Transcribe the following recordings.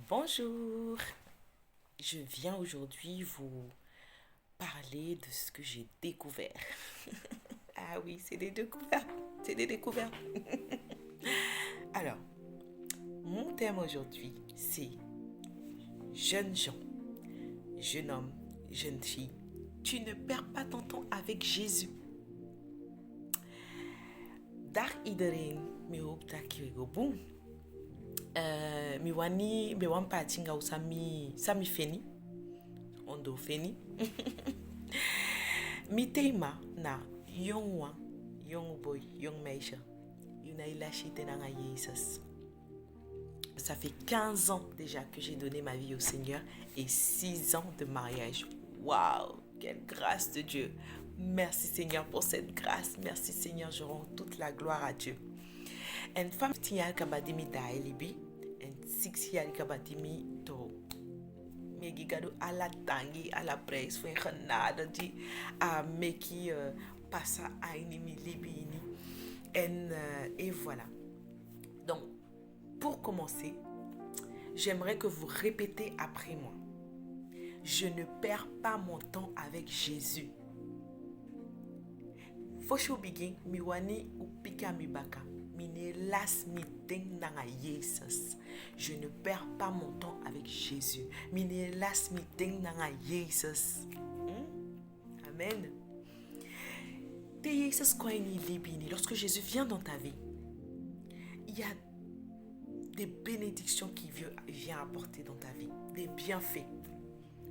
Bonjour, je viens aujourd'hui vous parler de ce que j'ai découvert. Ah oui, c'est des découvertes, c'est des découvertes. Alors, mon thème aujourd'hui, c'est jeunes gens, jeune homme, jeune fille. Tu ne perds pas ton temps avec Jésus. Dag iedereen, mi hoop dat je go boom. Mi wani be wan pati nga sami feni, ondo feni. Mi thema na young boy, young meisje. Yunaïla Chitenanga Jesus. Ça fait 15 ans déjà que j'ai donné ma vie au Seigneur et 6 ans de mariage. Waouh, quelle grâce de Dieu. Merci Seigneur pour cette grâce. Merci Seigneur, je rends toute la gloire à Dieu. En femme tia kabadimi da elibi, en 6 years kabadimi to. Megigado à la tangi, à la praise, foi genade di a meki passa a inimi libini. Et voilà. Donc, pour commencer, j'aimerais que vous répétez après moi. Je ne perds pas mon temps avec Jésus. Fosho begin miwani upika mibaka. Mine las mi deng nanga Jesus. Je ne perds pas mon temps avec Jésus. Mine las mi deng nanga Jesus. Amen. Te Jesus kwa ni libini. Lorsque Jésus vient dans ta vie, il y a des bénédictions qui vient apporter dans ta vie, des bienfaits.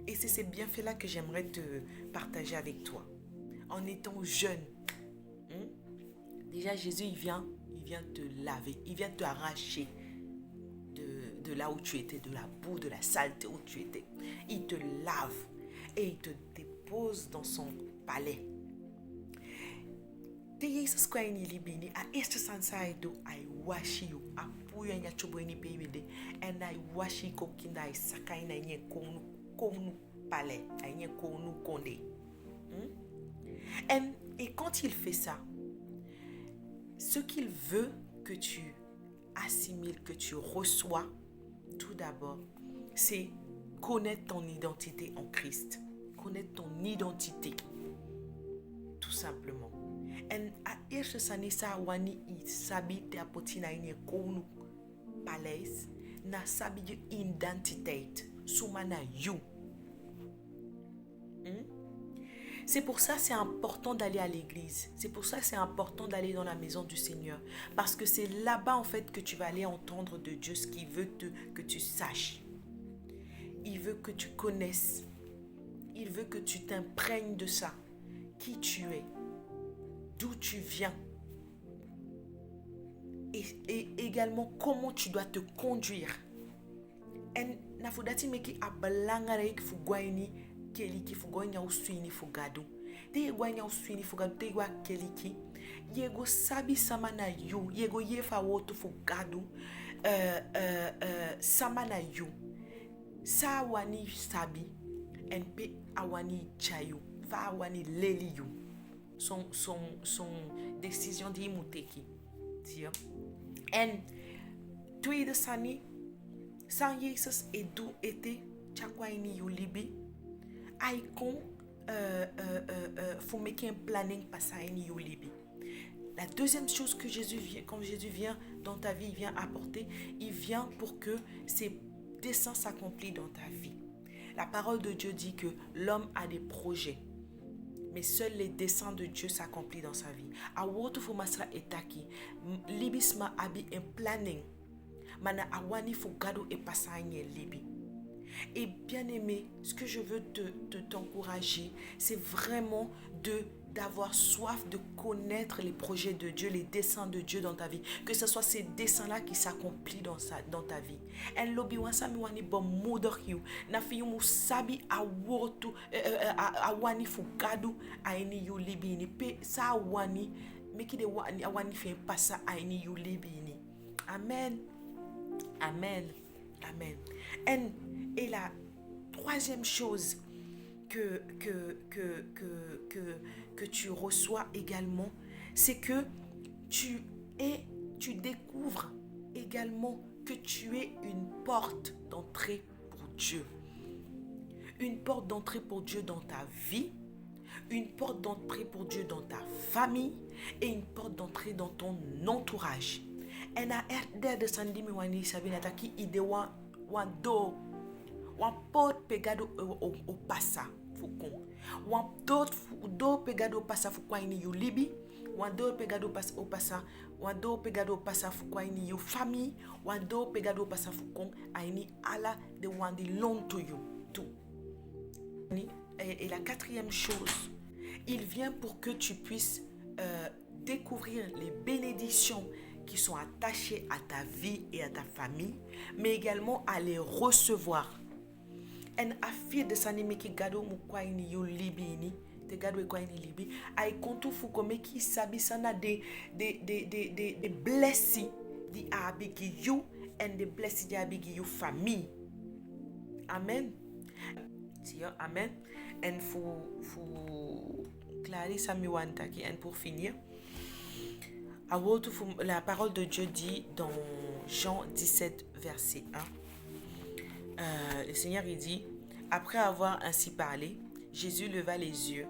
Et c'est ces bienfaits-là que j'aimerais te partager avec toi. En étant jeune, déjà Jésus, il vient te laver, il vient te arracher de là où tu étais, de la boue, de la saleté où tu étais. Il te lave et il te dépose dans son palais. De Jesus kwa ni libini a este sansa edo I wash you a puyo nya chobo ni baby de and I wash you kokinda I sakai na nye konu palais a nye konu konde. Et quand il fait ça, ce qu'il veut que tu assimiles, que tu reçois, tout d'abord, c'est connaître ton identité en Christ. Connaître ton identité, tout simplement. En a eerste sanisa wani I sabi te apoti na ine konu paleis na sabi je identiteit suma na you. C'est pour ça que c'est important d'aller à l'église. C'est pour ça que c'est important d'aller dans la maison du Seigneur. Parce que c'est là-bas en fait que tu vas aller entendre de Dieu ce qu'il veut que tu saches. Il veut que tu connaisses. Il veut que tu t'imprègnes de ça. Qui tu es. D'où tu viens. Et également comment tu dois te conduire. En nafudati meki abalangare kifugwaini keliki fugonya uswini fugadu. Te gwanya uswini fugadu te gwa keliki. Yego sabi sama na yu. Yego yefa woto fugadu. Sama na yu. Sa wani sabi. Enpe awani chayu. Fa awani leli yu. Son décision d'imuteki. En tweede sani sans Jesus et d'où était chakwaini yu libi aikon faut make un planning passaini yu libi. La deuxième chose que quand Jésus vient dans ta vie, il vient apporter, il vient pour que ses desseins s'accomplissent dans ta vie. La parole de Dieu dit que l'homme a des projets, mais seuls les desseins de Dieu s'accomplissent dans sa vie. A woto fo masra etaki, libisma abi un planning. Mana awani fo gado et passagne libi. Et bien aimé, ce que je veux t'encourager, c'est vraiment d'avoir soif de connaître les projets de Dieu, les desseins de Dieu dans ta vie. Que ce soit ces desseins-là qui s'accomplissent dans ta vie. En lobi wansami wani bon moeder you. Na fi you musabi awotu awani fugadu aini you libi ni pe sa wani meki de wani awani fi passa aini you libi ni. Amen. Amen. Amen. Et la troisième chose que tu reçois également, c'est que tu découvres également que tu es une porte d'entrée pour Dieu. Une porte d'entrée pour Dieu dans ta vie, une porte d'entrée pour Dieu dans ta famille et une porte d'entrée dans ton entourage. Et na erde de sandimi wani sabina taki ide wan porte pegado o passa fukon. Wan do pegado passa fukwa ini yu libi, wan do pegado passa wan do pegado passa fukwa ini yu famille, wan do pegado passa fukon aini ala de wan di long to you tout. Et la quatrième chose, il vient pour que tu puisses découvrir les bénédictions qui sont attachées à ta vie et à ta famille, mais également à les recevoir. En affaire de sanime qui gado mukwa ini yo libi te gado kwa ini libi ay kontu fu comme qui sabi sana de blessing di abigi you and the blessing di abigi you famille. Amen. Amen. Et pour Clarisse Amiwantaki, et pour finir, la parole de Dieu dit dans Jean 17, verset 1, le Seigneur il dit, après avoir ainsi parlé, Jésus leva les yeux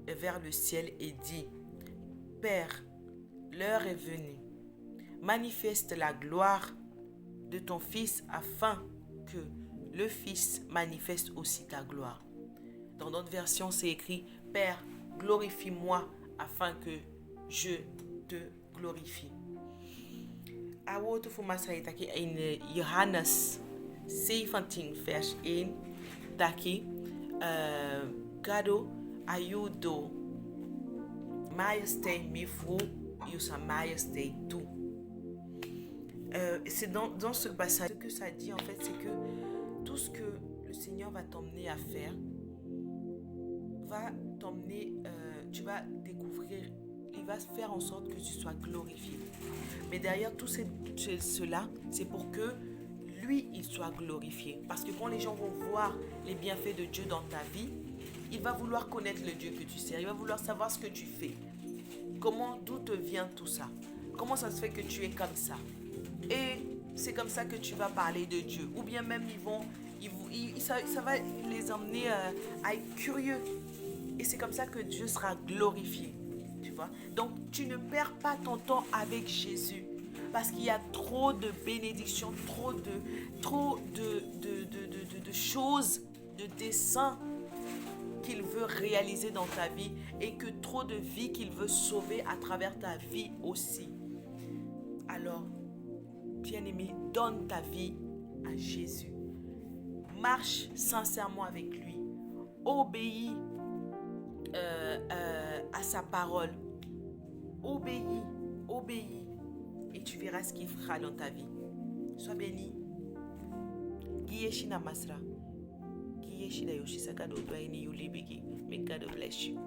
vers le ciel et dit, Père, l'heure est venue, manifeste la gloire de ton Fils afin que le Fils manifeste aussi ta gloire. Dans d'autres versions, c'est écrit, Père, glorifie-moi afin que je te glorifie. Awoto fumasa itaki in Johannes 17 vers 1 taki gado ayudo majesté mifu yusa majesté tout. C'est dans ce passage que ça dit en fait, c'est que tout ce que le Seigneur va t'emmener à faire va t'emmener, tu vas découvrir, il va faire en sorte que tu sois glorifié. Mais derrière tout cela, c'est pour que lui, il soit glorifié. Parce que quand les gens vont voir les bienfaits de Dieu dans ta vie, il va vouloir connaître le Dieu que tu sers. Il va vouloir savoir ce que tu fais. D'où te vient tout ça? Comment ça se fait que tu es comme ça? Et c'est comme ça que tu vas parler de Dieu. Ou bien même ça va les emmener à être curieux. Et c'est comme ça que Dieu sera glorifié. Tu vois? Donc tu ne perds pas ton temps avec Jésus. Parce qu'il y a trop de bénédictions, trop de choses, de desseins qu'il veut réaliser dans ta vie. Et que trop de vies qu'il veut sauver à travers ta vie aussi. Alors, bien-aimé, donne ta vie à Jésus. Marche sincèrement avec lui. Obéis à sa parole. Obéis. Et tu verras ce qu'il fera dans ta vie. Sois béni. May God bless you.